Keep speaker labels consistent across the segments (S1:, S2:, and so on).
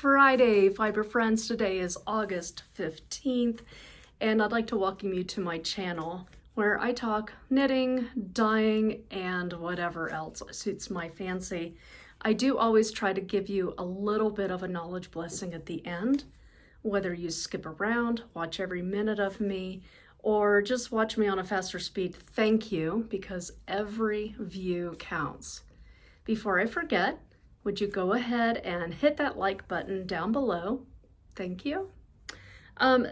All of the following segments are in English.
S1: Friday, Fiber Friends. Today is August 15th, and I'd like to welcome you to my channel where I talk knitting, dyeing, and whatever else suits my fancy. I do always try to give you a little bit of a knowledge blessing at the end, whether you skip around, watch every minute of me, or just watch me on a faster speed. Thank you, because every view counts. Before I forget, would you go ahead and hit that like button down below? Thank you.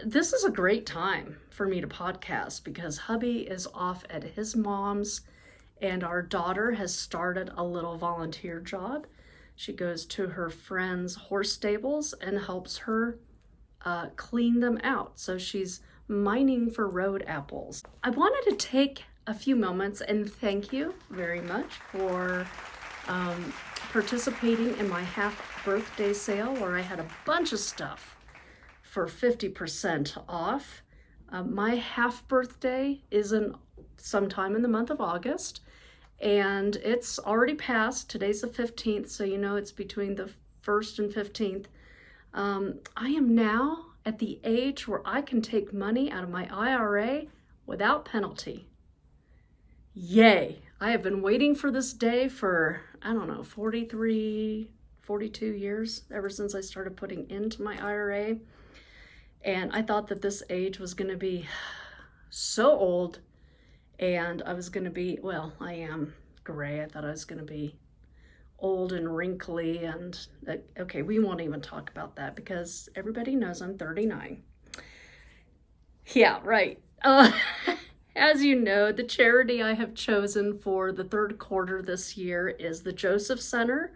S1: This is a great time for me to podcast because hubby is off at his mom's and our daughter has started a little volunteer job. She goes to her friend's horse stables and helps her clean them out. So she's mining for road apples. I wanted to take a few moments and thank you very much for participating in my half birthday sale where I had a bunch of stuff for 50% off. My half birthday is sometime in the month of August, and it's already passed. Today's the 15th, so you know it's between the 1st and 15th. I am now at the age where I can take money out of my IRA without penalty. Yay! I have been waiting for this day for, I don't know, 43, 42 years, ever since I started putting into my IRA. And I thought that this age was going to be so old, and I was going to be, well, I am gray. I thought I was going to be old and wrinkly, and okay, we won't even talk about that because everybody knows I'm 39. Yeah, right. As you know, the charity I have chosen for the third quarter this year is the Joseph Center.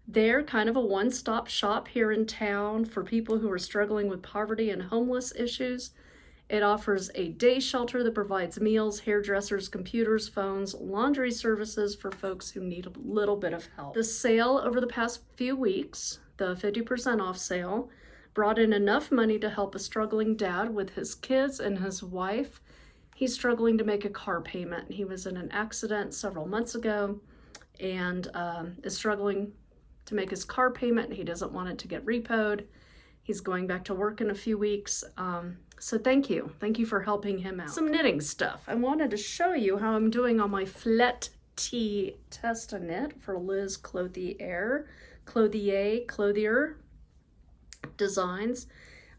S1: They're kind of a one-stop shop here in town for people who are struggling with poverty and homeless issues. It offers a day shelter that provides meals, hairdressers, computers, phones, laundry services for folks who need a little bit of help. The sale over the past few weeks, the 50% off sale, brought in enough money to help a struggling dad with his kids and his wife. He's struggling to make a car payment. He was in an accident several months ago and is struggling to make his car payment. He doesn't want it to get repoed. He's going back to work in a few weeks. So thank you. Thank you for helping him out. Some knitting stuff. I wanted to show you how I'm doing on my flat tee test a knit for Liz Clothier Designs.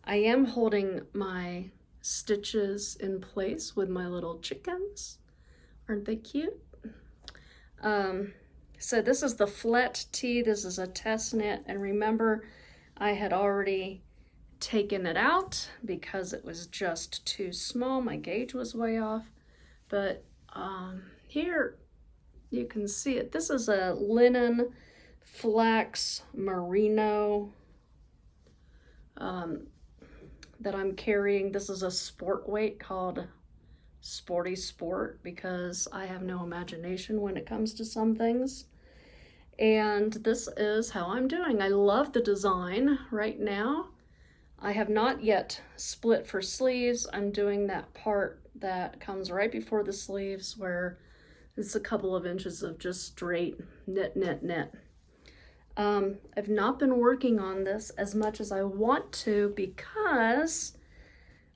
S1: I am holding my stitches in place with my little chickens. Aren't they cute? So this is the flat tee. This is a test knit, and remember I had already taken it out because it was just too small. My gauge was way off, but here you can see it. This is a linen flax merino that I'm carrying. This is a sport weight called Sporty Sport because I have no imagination when it comes to some things. And this is how I'm doing. I love the design right now. I have not yet split for sleeves. I'm doing that part that comes right before the sleeves where it's a couple of inches of just straight knit, knit, knit. I've not been working on this as much as I want to because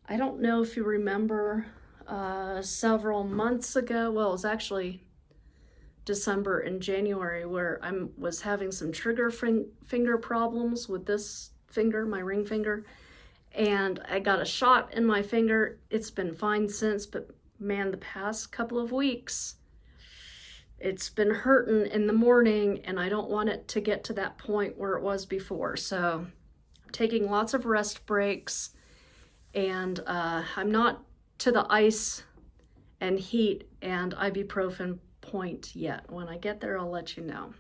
S1: I don't know if you remember several months ago, well, it was actually December and January, where I was having some trigger finger problems with this finger, my ring finger, and I got a shot in my finger. It's been fine since, but man, the past couple of weeks, it's been hurting in the morning, and I don't want it to get to that point where it was before. So I'm taking lots of rest breaks, and I'm not to the ice and heat and ibuprofen point yet. When I get there, I'll let you know.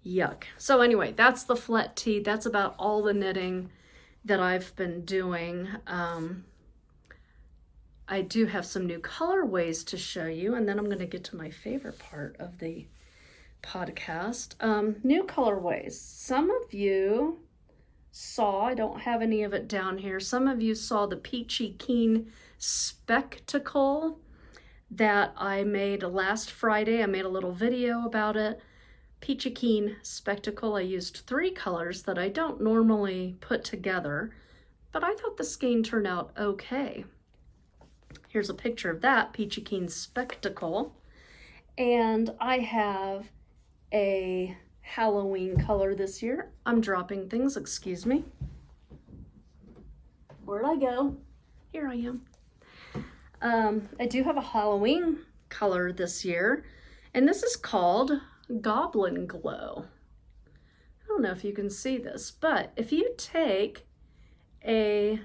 S1: Yuck. So anyway, that's the flat tee. That's about all the knitting that I've been doing. I do have some new colorways to show you, and then I'm going to get to my favorite part of the podcast. New colorways. Some of you saw, I don't have any of it down here, some of you saw the Peachy Keen Spectacle that I made last Friday. I made a little video about it. Peachy Keen Spectacle. I used 3 colors that I don't normally put together, but I thought the skein turned out okay. Here's a picture of that Peachy Keen Spectacle. And I have a Halloween color this year. I'm dropping things, excuse me. Where'd I go? Here I am. I do have a Halloween color this year, and this is called Goblin Glow. I don't know if you can see this, but if you take a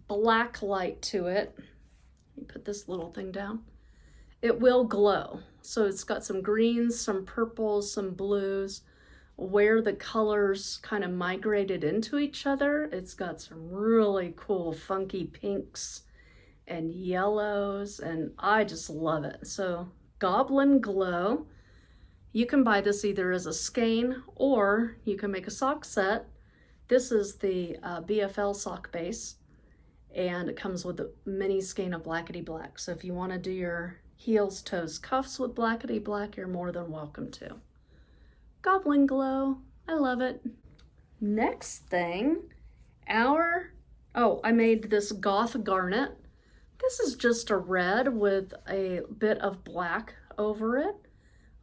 S1: black light to it, let me put this little thing down, it will glow. So it's got some greens, some purples, some blues. Where the colors kind of migrated into each other, it's got some really cool funky pinks and yellows, and I just love it. So Goblin Glow. You can buy this either as a skein or you can make a sock set. This is the BFL sock base, and it comes with a mini skein of blackety black. So if you want to do your heels, toes, cuffs with blackety black, you're more than welcome to. Goblin Glow, I love it. Next thing, I made this Goth Garnet. This is just a red with a bit of black over it.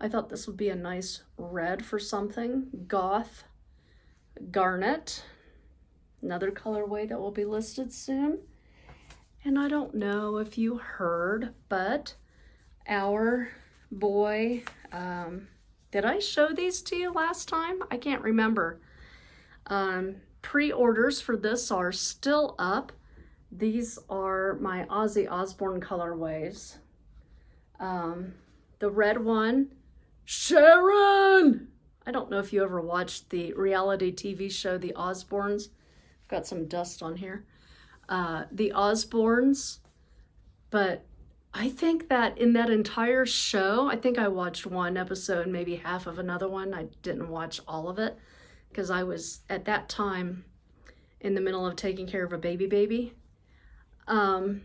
S1: I thought this would be a nice red for something. Goth Garnet, another colorway that will be listed soon. And I don't know if you heard, but our boy, did I show these to you last time? I can't remember. Pre-orders for this are still up. These are my Aussie Osborne colorways. The red one, Sharon! I don't know if you ever watched the reality TV show, The Osbournes. I've got some dust on here. The Osbournes, but I think that in that entire show, I think I watched one episode, maybe half of another one. I didn't watch all of it because I was at that time in the middle of taking care of a baby. Ozzy,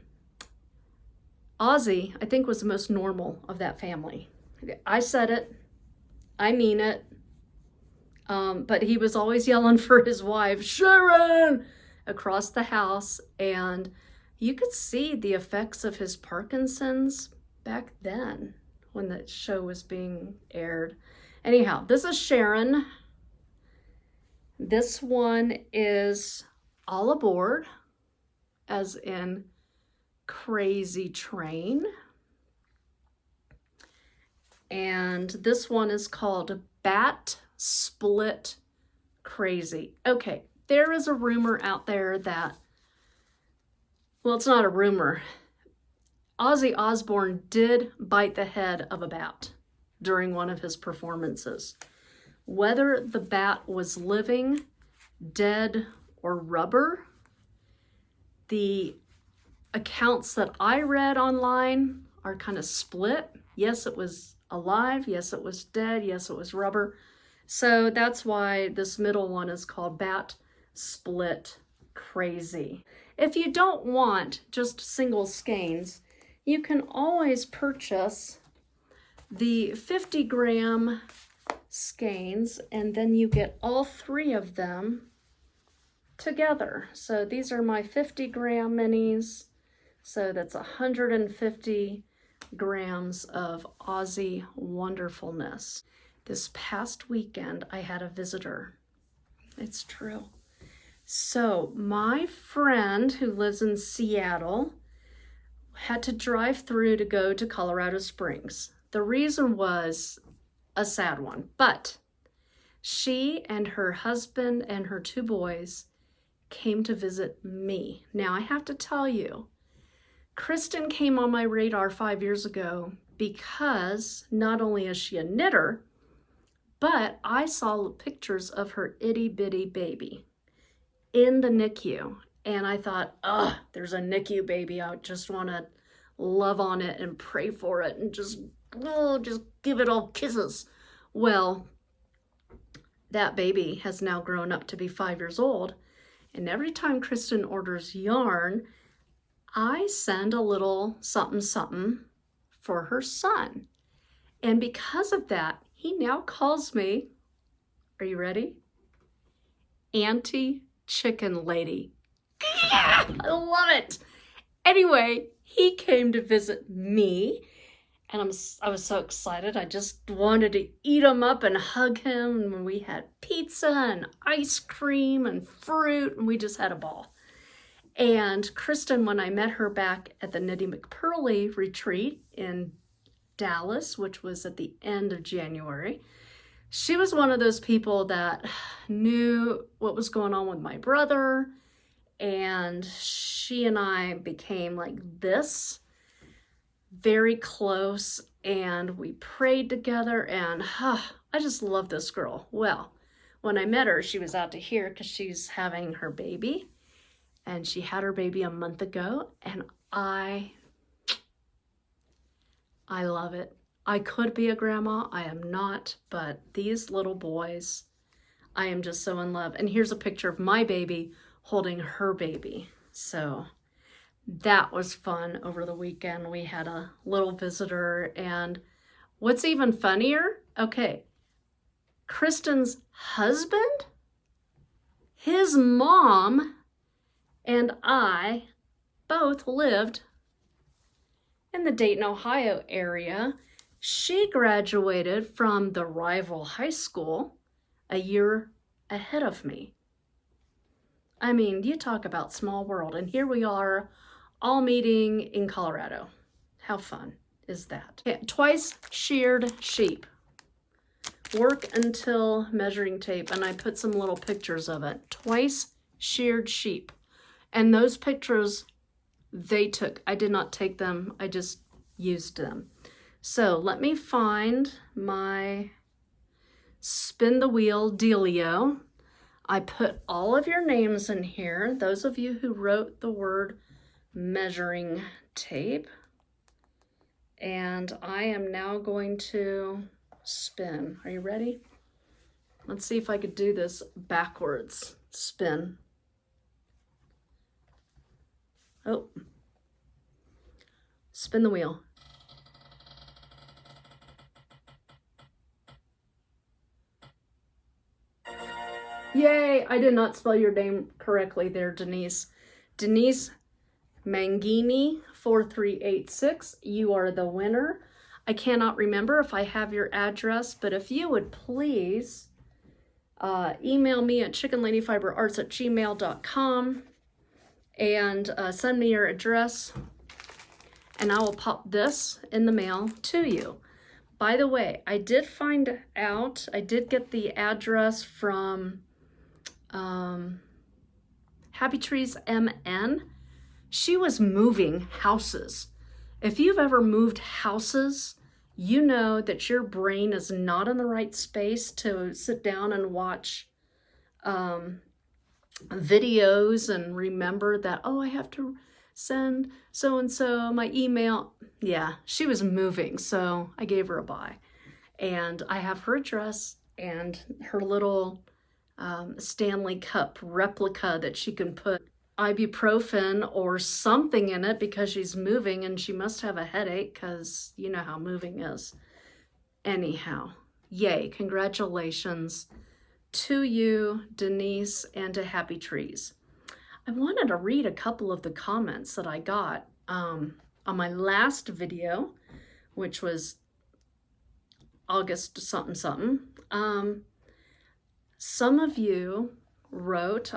S1: I think, was the most normal of that family. I said it, I mean it, but he was always yelling for his wife, Sharon, across the house, and you could see the effects of his Parkinson's back then when the show was being aired. Anyhow, this is Sharon. This one is all aboard, as in crazy train. And this one is called Bat Split Crazy. Okay, there is a rumor out there that, well, it's not a rumor. Ozzy Osbourne did bite the head of a bat during one of his performances. Whether the bat was living, dead, or rubber, the accounts that I read online are kind of split. Yes, it was alive. Yes, it was dead. Yes, it was rubber. So that's why this middle one is called Bat Split Crazy. If you don't want just single skeins, you can always purchase the 50-gram skeins, and then you get all 3 of them together. So these are my 50-gram minis. So that's 150 grams of Aussie wonderfulness. This past weekend, I had a visitor. It's true. So my friend who lives in Seattle had to drive through to go to Colorado Springs. The reason was a sad one, but she and her husband and her 2 boys came to visit me. Now I have to tell you, Kristen came on my radar 5 years ago because not only is she a knitter, but I saw pictures of her itty bitty baby in the NICU. And I thought, there's a NICU baby. I just want to love on it and pray for it and just give it all kisses. Well, that baby has now grown up to be 5 years old. And every time Kristen orders yarn, I send a little something something for her son. And because of that, He now calls me, are you ready? Auntie Chicken Lady. Yeah, I love it. Anyway, he came to visit me, and I was so excited. I just wanted to eat him up and hug him. And we had pizza and ice cream and fruit, and we just had a ball. And Kristen, when I met her back at the Nitty McPurley retreat in Dallas, which was at the end of January, she was one of those people that knew what was going on with my brother, and she and I became like this, very close, and we prayed together, and I just love this girl. Well, when I met her, she was out to here because she's having her baby, and she had her baby a month ago, and I love it. I could be a grandma. I am not, but these little boys, I am just so in love. And here's a picture of my baby holding her baby. So that was fun over the weekend. We had a little visitor, and what's even funnier, okay, Kristen's husband, his mom, and I both lived in the Dayton, Ohio area. She graduated from the rival high school a year ahead of me. I mean, you talk about small world, and here we are all meeting in Colorado. How fun is that? Yeah, twice sheared sheep. Work until measuring tape, and I put some little pictures of it. Twice sheared sheep. And those pictures they took. I did not take them. I just used them. So let me find my spin the wheel dealio. I put all of your names in here. Those of you who wrote the word measuring tape. And I am now going to spin. Are you ready? Let's see if I could do this backwards. Spin. Oh. Spin the wheel. Yay! I did not spell your name correctly there, Denise. Denise Mangini 4386. You are the winner. I cannot remember if I have your address, but if you would please email me at chickenladyfiberarts@gmail.com and send me your address, and I will pop this in the mail to you. By the way, I did find out, I did get the address from Happy Trees MN. She was moving houses. If you've ever moved houses, you know that your brain is not in the right space to sit down and watch videos and remember that, oh, I have to send so-and-so my email. Yeah, she was moving, so I gave her a bye. And I have her address and her little Stanley Cup replica that she can put ibuprofen or something in it because she's moving and she must have a headache because you know how moving is. Anyhow, yay, congratulations to you, Denise, and to Happy Trees. I wanted to read a couple of the comments that I got on my last video, which was August something something. Some of you wrote,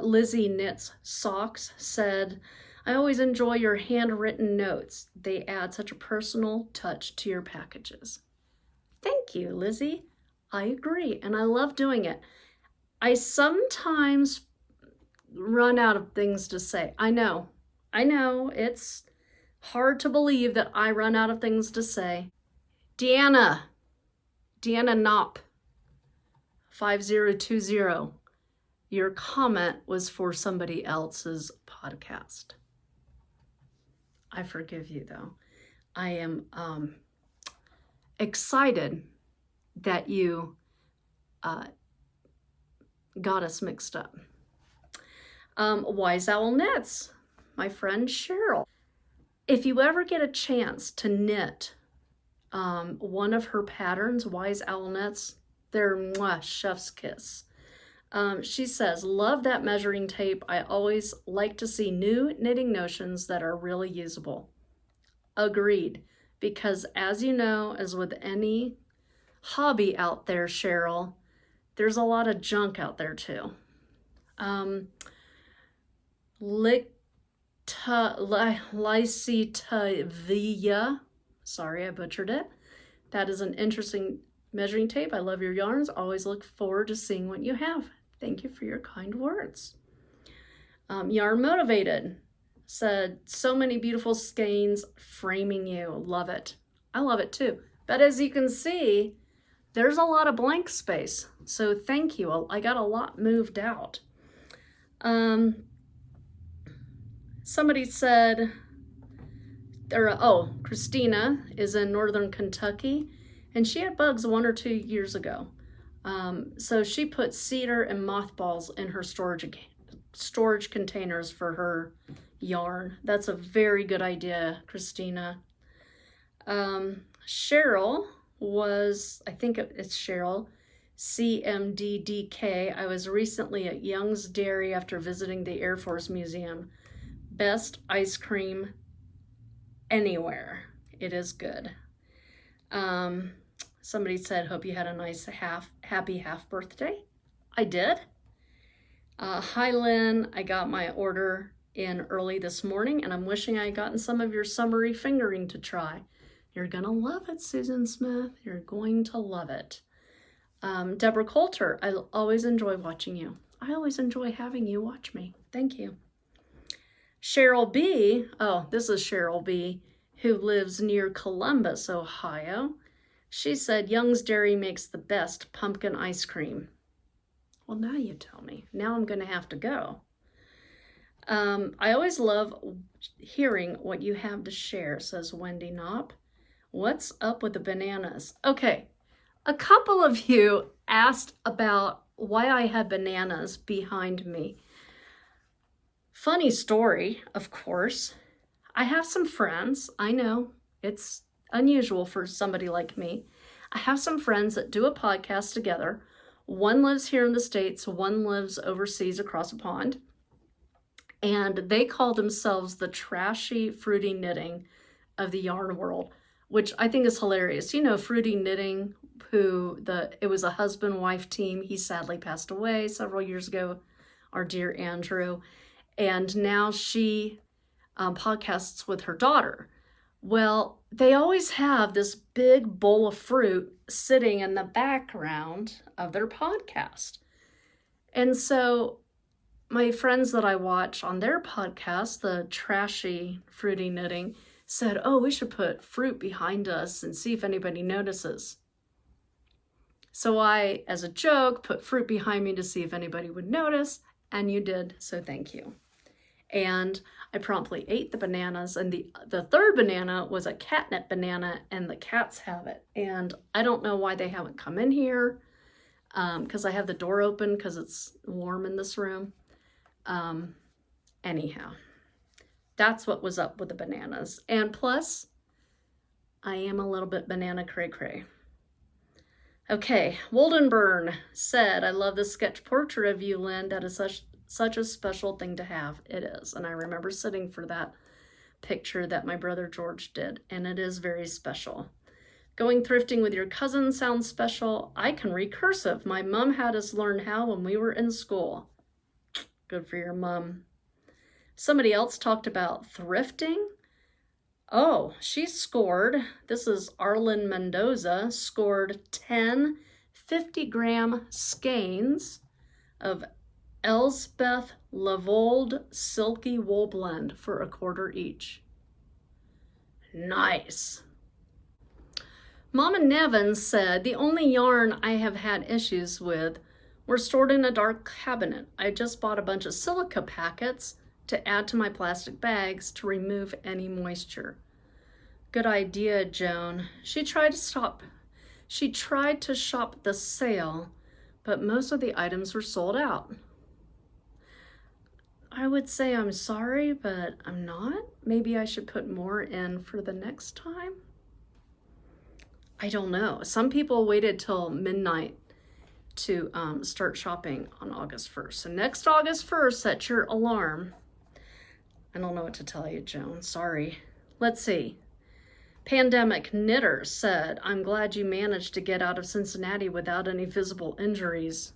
S1: Lizzie Knits Socks said, I always enjoy your handwritten notes. They add such a personal touch to your packages. Thank you, Lizzie. I agree, and I love doing it. I sometimes run out of things to say. I know, it's hard to believe that I run out of things to say. Deanna Knopp, 5020. Your comment was for somebody else's podcast. I forgive you though. I am excited that you got us mixed up. Wise Owl Knits, my friend Cheryl. If you ever get a chance to knit One of her patterns, Wise Owl Nets, they're mwah, chef's kiss. She says, love that measuring tape. I always like to see new knitting notions that are really usable. Agreed. Because as you know, as with any hobby out there, Cheryl, there's a lot of junk out there too. Lysitavia, sorry, I butchered it. That is an interesting measuring tape. I love your yarns. Always look forward to seeing what you have. Thank you for your kind words. Yarn Motivated said, so many beautiful skeins framing you. Love it. I love it too. But as you can see, there's a lot of blank space. So thank you. I got a lot moved out. Somebody said, Christina is in Northern Kentucky, and she had bugs 1 or 2 years ago. So she put cedar and mothballs in her storage containers for her yarn. That's a very good idea, Christina. Cheryl was, I think it's Cheryl, CMDDK. I was recently at Young's Dairy after visiting the Air Force Museum. Best ice cream anywhere. It is good. Somebody said, hope you had a nice happy half birthday. I did. Hi, Lynn. I got my order in early this morning, and I'm wishing I had gotten some of your summery fingering to try. You're going to love it, Susan Smith. You're going to love it. Deborah Coulter, I always enjoy watching you. I always enjoy having you watch me. Thank you. Cheryl B. Oh, this is Cheryl B., who lives near Columbus, Ohio. She said, Young's Dairy makes the best pumpkin ice cream. Well, now you tell me. Now I'm going to have to go. I always love hearing what you have to share, says Wendy Knopp. What's up with the bananas? Okay, a couple of you asked about why I had bananas behind me. Funny story, of course. I have some friends. I know it's unusual for somebody like me. I have some friends that do a podcast together. One lives here in the States, one lives overseas across a pond. And they call themselves the trashy fruity knitting of the yarn world, which I think is hilarious. You know, Fruity Knitting, it was a husband-wife team. He sadly passed away several years ago, our dear Andrew. And now she podcasts with her daughter. Well, they always have this big bowl of fruit sitting in the background of their podcast. And so my friends that I watch on their podcast, the trashy fruity knitting, said, oh, we should put fruit behind us and see if anybody notices. So I, as a joke, put fruit behind me to see if anybody would notice, and you did, so thank you. And I promptly ate the bananas, and the third banana was a catnip banana, and the cats have it. And I don't know why they haven't come in here, because I have the door open because it's warm in this room. Anyhow, that's what was up with the bananas. And plus, I am a little bit banana cray-cray. Okay, Woldenburn said, I love this sketch portrait of you, Lynn. That is such a special thing to have. It is. And I remember sitting for that picture that my brother George did, and it is very special. Going thrifting with your cousin sounds special. I can read cursive. My mom had us learn how when we were in school. Good for your mom. Somebody else talked about thrifting. Oh, she scored, this is Arlen Mendoza, scored 10 50-gram skeins of Elsbeth Lavold Silky Wool Blend for $1/4 each. Nice. Mama Nevins said, the only yarn I have had issues with were stored in a dark cabinet. I just bought a bunch of silica packets to add to my plastic bags to remove any moisture. Good idea, Joan. She tried to shop the sale, but most of the items were sold out. I would say I'm sorry, but I'm not. Maybe I should put more in for the next time. I don't know. Some people waited till midnight to start shopping on August 1st. So next August 1st, set your alarm. I don't know what to tell you, Joan. Sorry. Let's see. Pandemic Knitter said, I'm glad you managed to get out of Cincinnati without any visible injuries.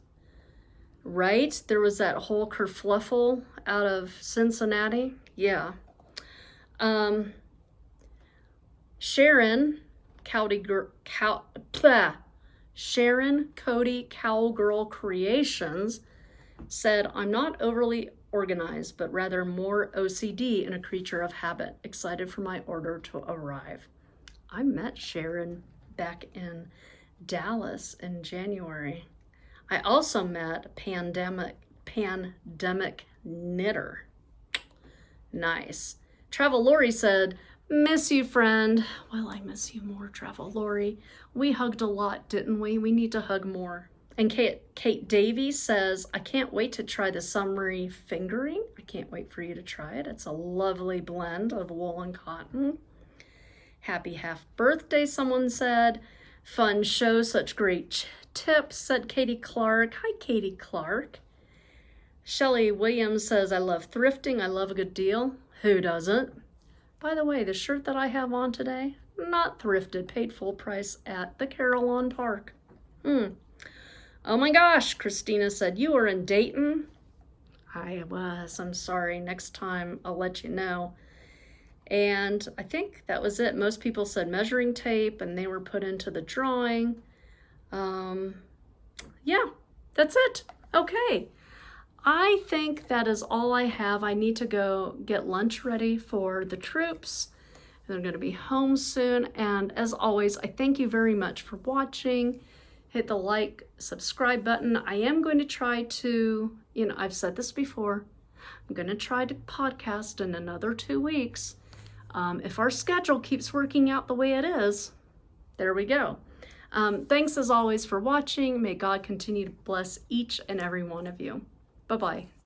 S1: Right? There was that whole kerfluffle out of Cincinnati. Yeah. Sharon Cody Cowgirl Creations said, I'm not overly organized, but rather more OCD and a creature of habit. Excited for my order to arrive. I met Sharon back in Dallas in January. I also met Pandemic Knitter. Nice. Travel Lori said, miss you, friend. Well, I miss you more, Travel Lori. We hugged a lot, didn't we? We need to hug more. And Kate Davies says, I can't wait to try the summery fingering. I can't wait for you to try it. It's a lovely blend of wool and cotton. Happy half birthday, someone said. Fun show, such great tips, said Katie Clark. Hi, Katie Clark. Shelley Williams says, I love thrifting. I love a good deal. Who doesn't? By the way, the shirt that I have on today, not thrifted, paid full price at the Carillon Park. Oh my gosh, Christina said, you were in Dayton? I was. I'm sorry. Next time I'll let you know. And I think that was it. Most people said measuring tape and they were put into the drawing. Yeah, that's it. Okay. I think that is all I have. I need to go get lunch ready for the troops. They're going to be home soon. And as always, I thank you very much for watching. Hit the like, subscribe button. I am going to try to, I've said this before, I'm going to try to podcast in another 2 weeks. If our schedule keeps working out the way it is, there we go. Thanks as always for watching. May God continue to bless each and every one of you. Bye-bye.